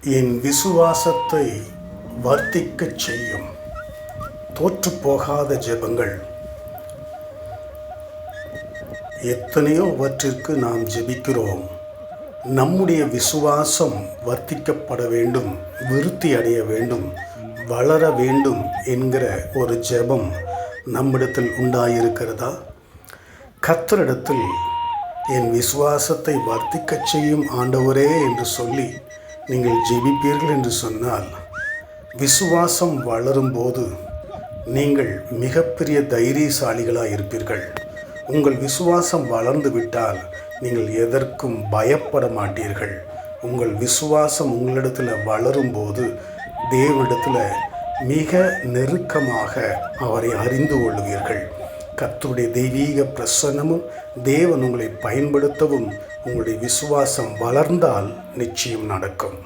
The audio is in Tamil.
என் விசுவாசத்தை வர்த்திக்கச் செய்யும் தோற்றுப்போகாத ஜெபங்கள். எத்தனையோவற்றிற்கு நாம் ஜெபிக்கிறோம். நம்முடைய விசுவாசம் வர்த்திக்கப்பட வேண்டும், விருத்தி அடைய வேண்டும், வளர வேண்டும் என்கிற ஒரு ஜெபம் நம்மிடத்தில் உண்டாயிருக்கிறதா? கர்த்தரிடத்தில் என் விசுவாசத்தை வர்த்திக்கச் செய்யும் ஆண்டவரே என்று சொல்லி நீங்கள் ஜெபிப்பீர்கள் என்று சொன்னால், விசுவாசம் வளரும்போது நீங்கள் மிகப்பெரிய தைரியசாலிகளாக இருப்பீர்கள். உங்கள் விசுவாசம் வளர்ந்து விட்டால் நீங்கள் எதற்கும் பயப்பட மாட்டீர்கள். உங்கள் விசுவாசம் உங்களிடத்தில் வளரும்போது தேவனிடத்தில் மிக நெருக்கமாக அவரை அறிந்து கொள்வீர்கள். கர்த்தருடைய தெய்வீக பிரசன்னமும் தேவன் உங்களை பயன்படுத்தவும் உங்களுடைய விசுவாசம் வளர்ந்தால் நிச்சயம் நடக்கும்.